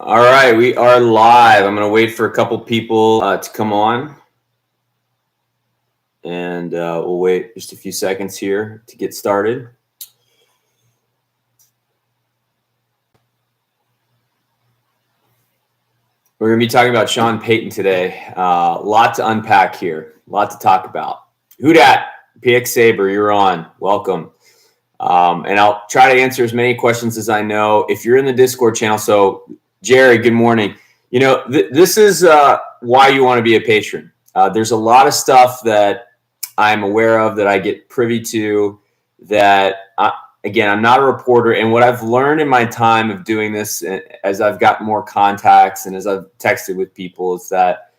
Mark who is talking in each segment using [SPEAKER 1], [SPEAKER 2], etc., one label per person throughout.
[SPEAKER 1] All right, we are live. I'm going to wait for a couple people to come on, and we'll wait just a few seconds here to get started. We're going to be talking about Sean Payton today. A lot to unpack here, a lot to talk about. Who dat? PX Saber, you're on. Welcome. And I'll try to answer as many questions as I know. If you're in the Discord channel, so Jerry, good morning. You know, this is why you want to be a patron. There's a lot of stuff that I'm aware of that I get privy to that, again, I'm not a reporter. And what I've learned in my time of doing this, as I've gotten more contacts and as I've texted with people, is that,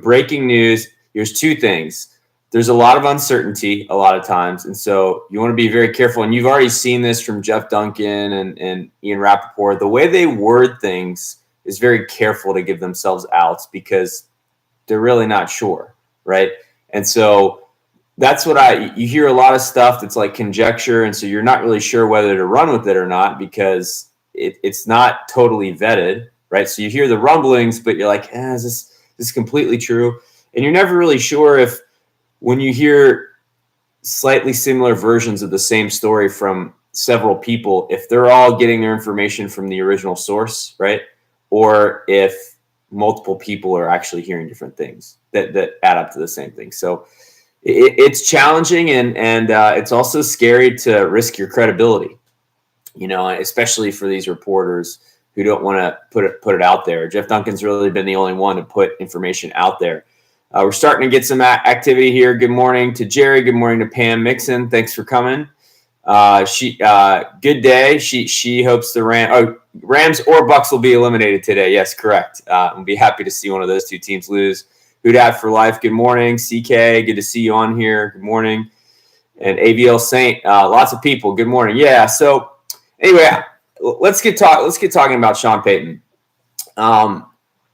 [SPEAKER 1] breaking news, there's two things. There's a lot of uncertainty a lot of times. And so you want to be very careful. And you've already seen this from Jeff Duncan and Ian Rappaport. The way they word things is very careful to give themselves outs because they're really not sure, right? And so that's what you hear a lot of stuff that's like conjecture. And so you're not really sure whether to run with it or not because it's not totally vetted, right? So you hear the rumblings, but you're like, is this completely true? And you're never really sure if, when you hear slightly similar versions of the same story from several people, if they're all getting their information from the original source, right? Or if multiple people are actually hearing different things that add up to the same thing. So it's challenging and it's also scary to risk your credibility, especially for these reporters who don't want to put it out there. Jeff Duncan's really been the only one to put information out there. We're starting to get some activity here. Good morning to Jerry. Good morning to Pam Mixon. Thanks for coming. Good day. She hopes the Rams or Bucks will be eliminated today. Yes, correct. I'll be happy to see one of those two teams lose. Who dat for life? Good morning, CK. Good to see you on here. Good morning. And AVL Saint. Lots of people. Good morning. Yeah. So anyway, let's get talking about Sean Payton.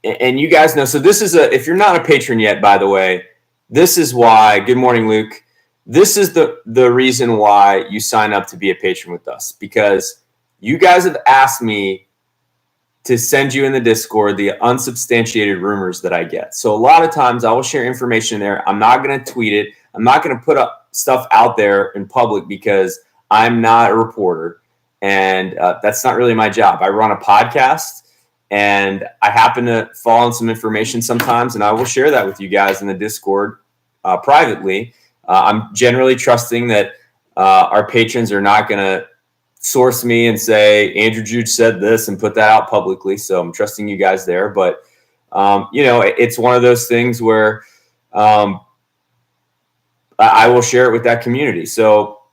[SPEAKER 1] And you guys know, so this is if you're not a patron yet, by the way, this is why, good morning, Luke. This is the reason why you sign up to be a patron with us, because you guys have asked me to send you in the Discord the unsubstantiated rumors that I get. So a lot of times I will share information there. I'm not going to tweet it. I'm not going to put up stuff out there in public because I'm not a reporter. And that's not really my job. I run a podcast. And I happen to fall on some information sometimes, and I will share that with you guys in the Discord privately. I'm generally trusting that our patrons are not going to source me and say, Andrew Juge said this and put that out publicly. So I'm trusting you guys there. But, it's one of those things where I will share it with that community. So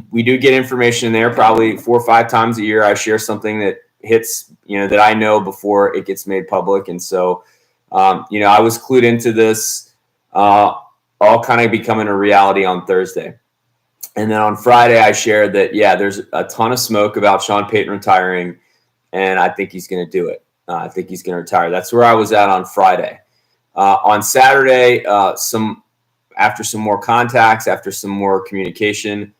[SPEAKER 1] we do get information in there probably 4 or 5 times a year. I share something that hits, that I know before it gets made public. And so, I was clued into this, all kind of becoming a reality on Thursday. And then on Friday, I shared that, there's a ton of smoke about Sean Payton retiring, and I think he's going to do it. I think he's going to retire. That's where I was at on Friday. On Saturday, after some more contacts, after some more communication,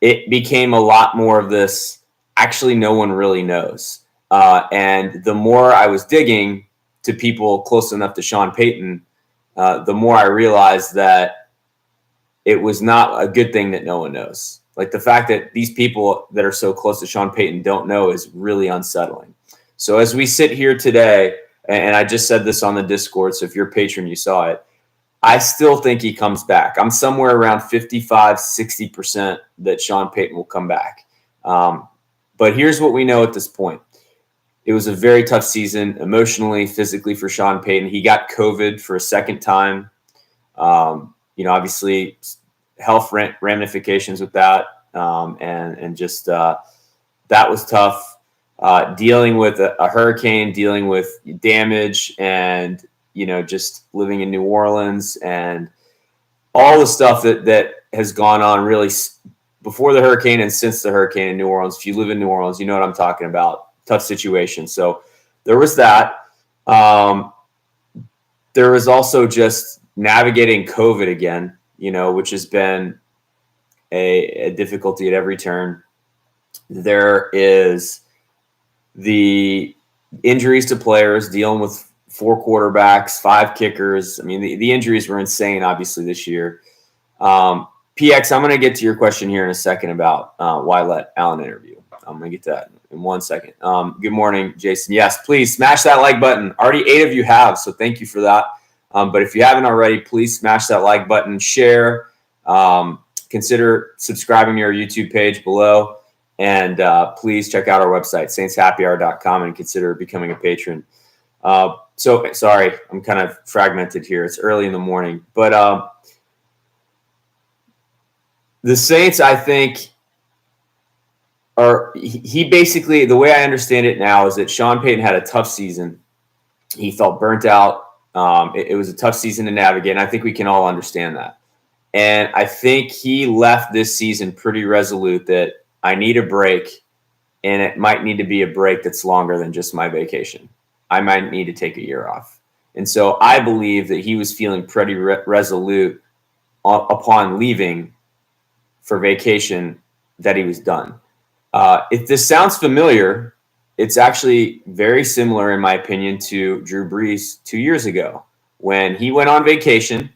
[SPEAKER 1] it became a lot more of this. Actually, no one really knows. And the more I was digging to people close enough to Sean Payton, the more I realized that it was not a good thing that no one knows. Like the fact that these people that are so close to Sean Payton don't know is really unsettling. So as we sit here today, and I just said this on the Discord, so if you're a patron, you saw it, I still think he comes back. I'm somewhere around 55, 60% that Sean Payton will come back. But here's what we know at this point. It was a very tough season emotionally, physically for Sean Payton. He got COVID for a second time. Obviously health ramifications with that. And just that was tough. Dealing with a hurricane, dealing with damage and, just living in New Orleans and all the stuff that has gone on really before the hurricane and since the hurricane in New Orleans. If you live in New Orleans, you know what I'm talking about. Tough situation. So there was that. There was also just navigating COVID again, which has been a difficulty at every turn. There is the injuries to players, dealing with 4 quarterbacks, 5 kickers. I mean, the injuries were insane, obviously, this year. PX, I'm going to get to your question here in a second about why let Allen interview. I'm going to get to that in 1 second. Good morning, Jason. Yes, please smash that like button. Already 8 of you have, so thank you for that. But if you haven't already, please smash that like button, share, consider subscribing to our YouTube page below, and please check out our website, saintshappyhour.com, and consider becoming a patron. So sorry, I'm kind of fragmented here. It's early in the morning, but the Saints, I think, he basically, the way I understand it now is that Sean Payton had a tough season. He felt burnt out. It was a tough season to navigate, and I think we can all understand that. And I think he left this season pretty resolute that I need a break, and it might need to be a break that's longer than just my vacation. I might need to take a year off. And so I believe that he was feeling pretty resolute upon leaving for vacation that he was done. If this sounds familiar, it's actually very similar, in my opinion, to Drew Brees 2 years ago. When he went on vacation,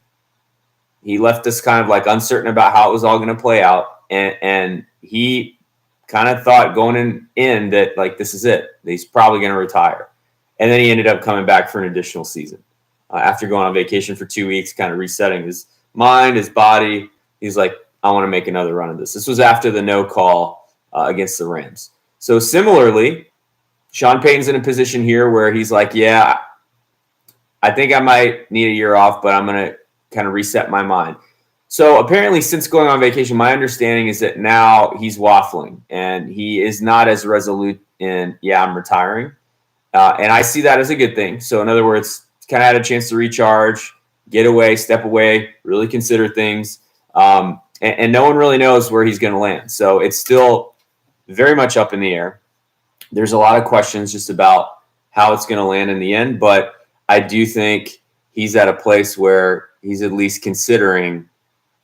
[SPEAKER 1] he left us kind of like uncertain about how it was all going to play out. And he kind of thought going in that, like, this is it. He's probably going to retire. And then he ended up coming back for an additional season. After going on vacation for 2 weeks, kind of resetting his mind, his body, he's like, I want to make another run of this. This was after the no call against the Rams. So similarly, Sean Payton's in a position here where he's like, yeah, I think I might need a year off, but I'm going to kind of reset my mind. So apparently, since going on vacation, my understanding is that now he's waffling and he is not as resolute in, yeah, I'm retiring. And I see that as a good thing. So in other words, kind of had a chance to recharge, get away, step away, really consider things. And no one really knows where he's going to land. So it's still very much up in the air. There's a lot of questions just about how it's going to land in the end. But I do think he's at a place where he's at least considering.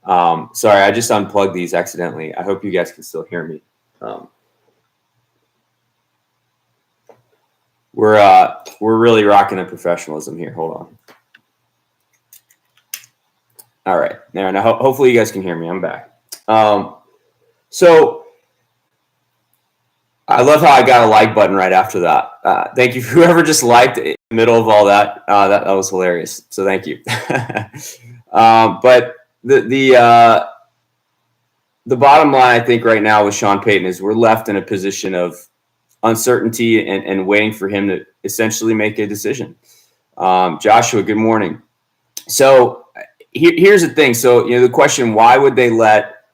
[SPEAKER 1] Sorry, I just unplugged these accidentally. I hope you guys can still hear me. We're really rocking the professionalism here. Hold on. All right. Now hopefully you guys can hear me. I'm back. So I love how I got a like button right after that. Thank you for whoever just liked in the middle of all that. That was hilarious. So thank you. But the bottom line, I think, right now with Sean Payton is we're left in a position of uncertainty and waiting for him to essentially make a decision. Joshua, good morning. So here's the thing. So, the question, why would they let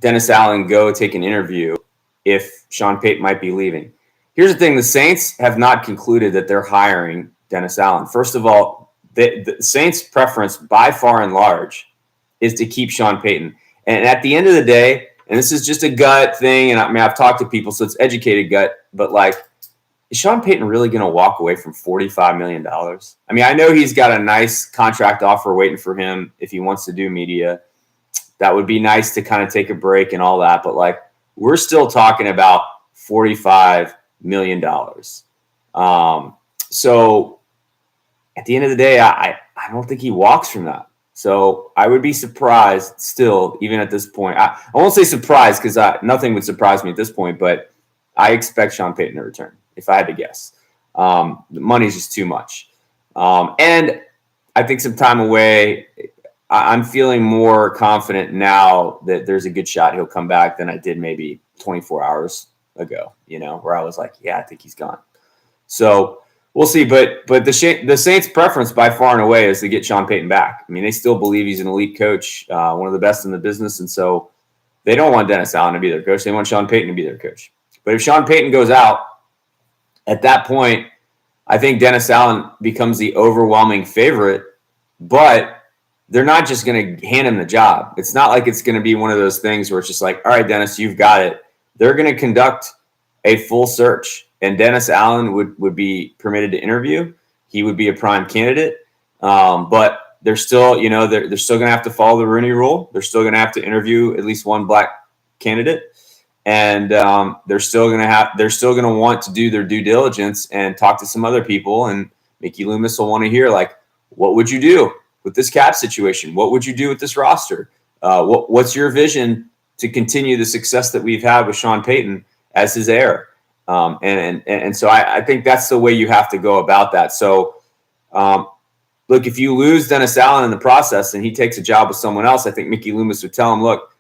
[SPEAKER 1] Dennis Allen go take an interview if Sean Payton might be leaving? Here's the thing. The Saints have not concluded that they're hiring Dennis Allen. First of all, the Saints' preference by far and large is to keep Sean Payton. And at the end of the day, and this is just a gut thing, and I mean, I've talked to people, so it's educated gut, but like, is Sean Payton really going to walk away from $45 million? I mean, I know he's got a nice contract offer waiting for him if he wants to do media. That would be nice to kind of take a break and all that, but like, we're still talking about $45 million. So at the end of the day, I don't think he walks from that. So I would be surprised still, even at this point. I won't say surprised because nothing would surprise me at this point, but I expect Sean Payton to return, if I had to guess. The money's just too much. And I think some time away, I'm feeling more confident now that there's a good shot he'll come back than I did maybe 24 hours ago, where I was like, yeah, I think he's gone. So we'll see. But the Saints' preference by far and away is to get Sean Payton back. I mean, they still believe he's an elite coach, one of the best in the business. And so they don't want Dennis Allen to be their coach. They want Sean Payton to be their coach. But if Sean Payton goes out, at that point, I think Dennis Allen becomes the overwhelming favorite. But they're not just going to hand him the job. It's not like it's going to be one of those things where it's just like, all right, Dennis, you've got it. They're going to conduct a full search, and Dennis Allen would be permitted to interview. He would be a prime candidate. But they're still, they're still going to have to follow the Rooney Rule. They're still going to have to interview at least one black candidate. and they're still going to want to do their due diligence and talk to some other people. And Mickey Loomis will want to hear, like, what would you do with this cap situation? What would you do with this roster? What's your vision to continue the success that we've had with Sean Payton as his heir? And so I think that's the way you have to go about that. So, look, if you lose Dennis Allen in the process and he takes a job with someone else, I think Mickey Loomis would tell him, look,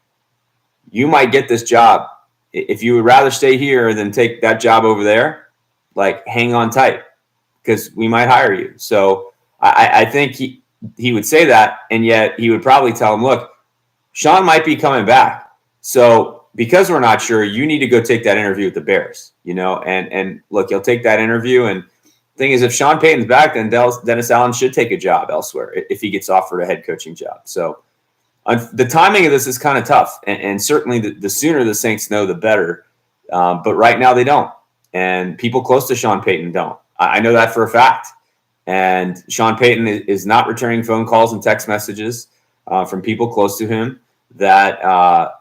[SPEAKER 1] you might get this job. If you would rather stay here than take that job over there, like, hang on tight because we might hire you. So I think he would say that, and yet he would probably tell him, look, Sean might be coming back. So because we're not sure, you need to go take that interview with the Bears, and look, he'll take that interview. And the thing is, if Sean Payton's back, then Dennis Allen should take a job elsewhere if he gets offered a head coaching job. So the timing of this is kind of tough, and certainly the sooner the Saints know, the better. But right now they don't, and people close to Sean Payton don't. I know that for a fact. And Sean Payton is not returning phone calls and text messages from people close to him that are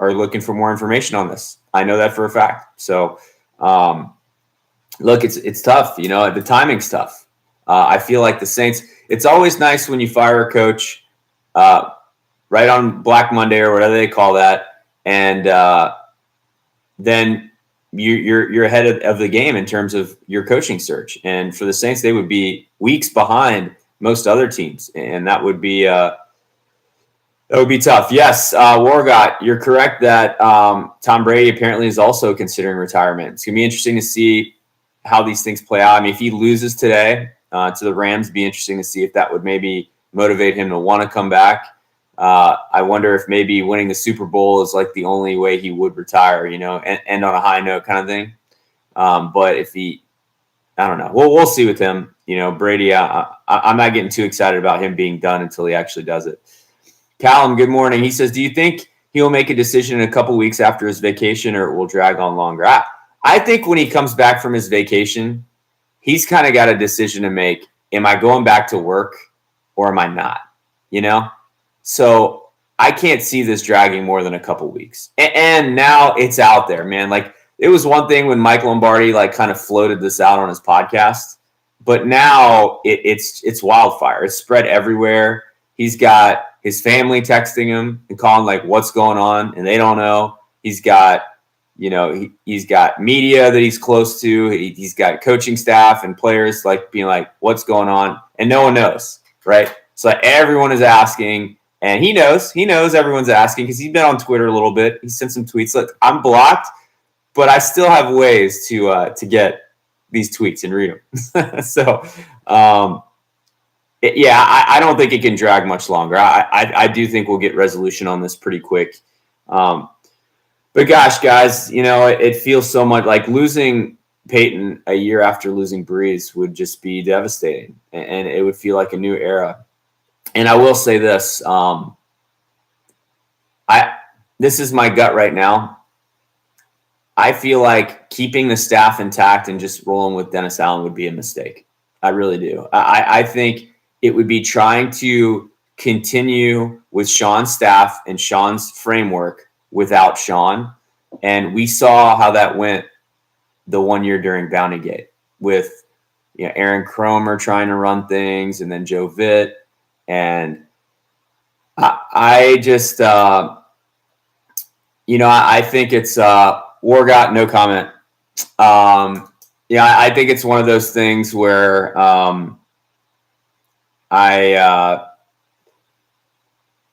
[SPEAKER 1] looking for more information on this. I know that for a fact. So, look, it's tough. The timing's tough. I feel like the Saints. It's always nice when you fire a coach right on Black Monday or whatever they call that, and then you're ahead of the game in terms of your coaching search. And for the Saints, they would be weeks behind most other teams, and that would be tough. Yes, Wargot, you're correct that Tom Brady apparently is also considering retirement. It's gonna be interesting to see how these things play out. I mean, if he loses today to the Rams, it'd be interesting to see if that would maybe motivate him to want to come back. I wonder if maybe winning the Super Bowl is like the only way he would retire, and end on a high note kind of thing. But if I don't know. We'll see with him. Brady, I'm not getting too excited about him being done until he actually does it. Callum, good morning. He says, do you think he'll make a decision in a couple weeks after his vacation, or it will drag on longer? I think when he comes back from his vacation, he's kind of got a decision to make. Am I going back to work or am I not? So I can't see this dragging more than a couple weeks. And now it's out there, man. Like, it was one thing when Mike Lombardi kind of floated this out on his podcast, but now it's wildfire. It's spread everywhere. He's got his family texting him and calling like, what's going on? And they don't know. He's got, he's got media that he's close to. He's got coaching staff and players being like, what's going on? And no one knows, right? So everyone is asking, and he knows everyone's asking because he's been on Twitter a little bit. He sent some tweets. Look, I'm blocked, but I still have ways to get these tweets and read them. So, I don't think it can drag much longer. I do think we'll get resolution on this pretty quick. But gosh, guys, it feels so much like losing Payton a year after losing Breeze would just be devastating, and it would feel like a new era. And I will say this, this is my gut right now. I feel like keeping the staff intact and just rolling with Dennis Allen would be a mistake. I really do. I think it would be trying to continue with Sean's staff and Sean's framework without Sean. And we saw how that went the 1 year during Bountygate with Aaron Cromer trying to run things, and then Joe Vitt. And I just, I think it's Wargot, no comment. I think it's one of those things where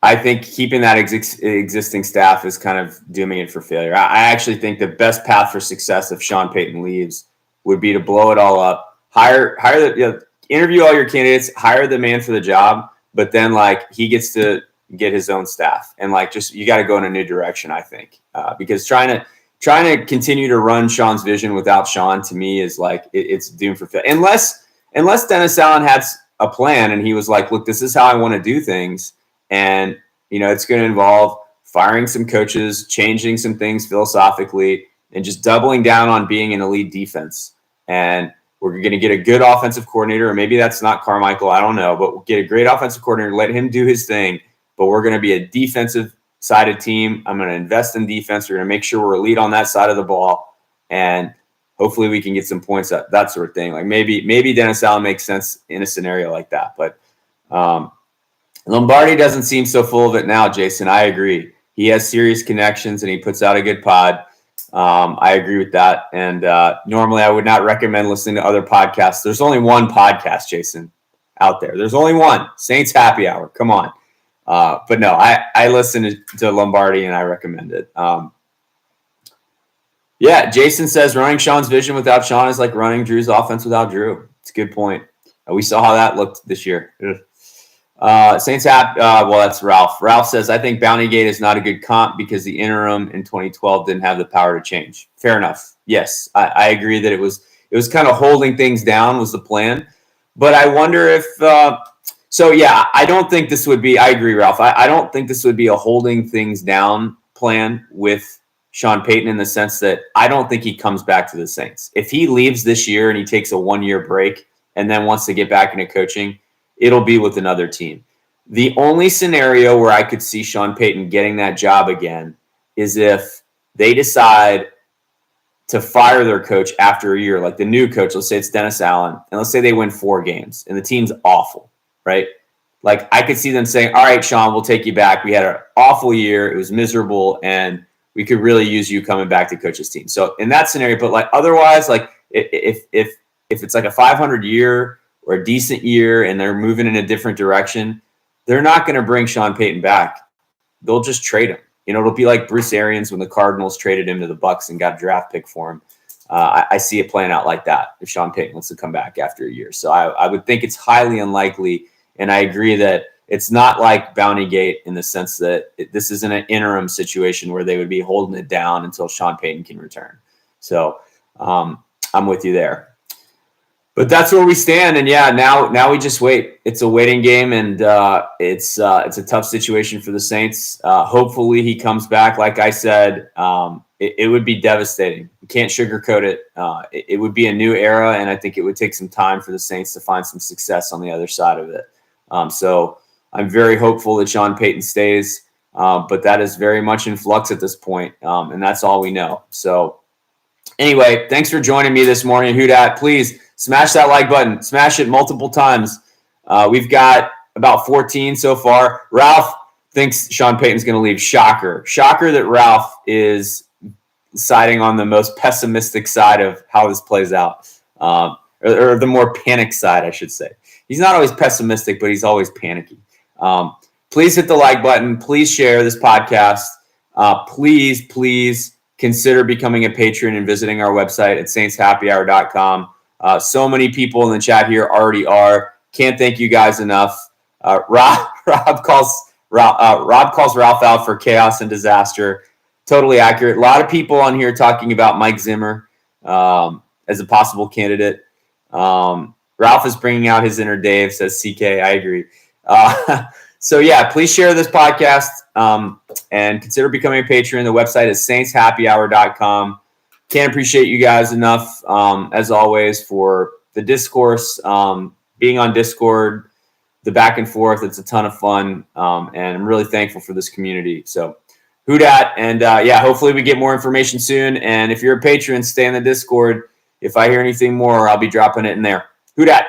[SPEAKER 1] I think keeping that existing staff is kind of dooming it for failure. I actually think the best path for success if Sean Payton leaves would be to blow it all up, interview all your candidates, hire the man for the job, but then he gets to get his own staff, and you got to go in a new direction. I think because trying to continue to run Sean's vision without Sean, to me, is it's doomed for failure. Unless Dennis Allen had a plan and he was like, look, this is how I want to do things. And, it's going to involve firing some coaches, changing some things philosophically, and just doubling down on being an elite defense. And we're going to get a good offensive coordinator, or maybe that's not Carmichael, I don't know, but we'll get a great offensive coordinator, let him do his thing. But we're going to be a defensive sided team. I'm going to invest in defense. We're going to make sure we're elite on that side of the ball. And hopefully we can get some points, that sort of thing. Like maybe Dennis Allen makes sense in a scenario like that. But Lombardi doesn't seem so full of it now, Jason. I agree. He has serious connections and he puts out a good pod. I agree with that. And normally I would not recommend listening to other podcasts. There's only one podcast, Jason, out there. There's only one, Saints Happy Hour. Come on. But no, I listen to Lombardi and I recommend it. Yeah, Jason says running Sean's vision without Sean is like running Drew's offense without Drew. It's a good point. We saw how that looked this year. Saints app. Well, that's Ralph. Ralph says, I think Bountygate is not a good comp because the interim in 2012 didn't have the power to change. Fair enough. Yes, I agree that it was kind of holding things down was the plan. But I wonder if so, yeah, I don't think this would be – I agree, Ralph. I don't think this would be a holding things down plan with Sean Payton in the sense that I don't think he comes back to the Saints. If he leaves this year and he takes a 1-year break and then wants to get back into coaching, it'll be with another team. The only scenario where I could see Sean Payton getting that job again is if they decide to fire their coach after a year, like the new coach, let's say it's Dennis Allen, and let's say they win 4 games and the team's awful, right? Like I could see them saying, all right, Sean, we'll take you back. We had an awful year. It was miserable. And we could really use you coming back to coach this team. So in that scenario, but like otherwise, like if it's like a 500 year or a decent year and they're moving in a different direction, they're not going to bring Sean Payton back. They'll just trade him. You know, it'll be like Bruce Arians when the Cardinals traded him to the Bucks and got a draft pick for him. I see it playing out like that if Sean Payton wants to come back after a year. So I would think it's highly unlikely. And I agree that it's not like Bountygate in the sense that this isn't an interim situation where they would be holding it down until Sean Payton can return. So I'm with you there. But that's where we stand. And yeah, now we just wait. It's a waiting game, and it's a tough situation for the Saints. Hopefully he comes back. Like I said, it would be devastating. You can't sugarcoat it. It would be a new era, and I think it would take some time for the Saints to find some success on the other side of it. So I'm very hopeful that Sean Payton stays, but that is very much in flux at this point, and that's all we know. So anyway, thanks for joining me this morning. Who dat? Please smash that like button. Smash it multiple times. We've got about 14 so far. Ralph thinks Sean Payton's going to leave. Shocker. Shocker that Ralph is siding on the most pessimistic side of how this plays out, or the more panic side, I should say. He's not always pessimistic, but he's always panicky. Please hit the like button. Please share this podcast. Please consider becoming a patron and visiting our website at saintshappyhour.com. So many people in the chat here already are. Can't thank you guys enough. Rob calls Ralph out for chaos and disaster. Totally accurate. A lot of people on here talking about Mike Zimmer as a possible candidate. Ralph is bringing out his inner Dave, says CK. I agree. So, yeah, please share this podcast and consider becoming a patron. The website is saintshappyhour.com. Can't appreciate you guys enough, as always, for the discourse, being on Discord, the back and forth. It's a ton of fun, and I'm really thankful for this community. So, who dat? And, yeah, hopefully we get more information soon. And if you're a patron, stay in the Discord. If I hear anything more, I'll be dropping it in there. Who dat?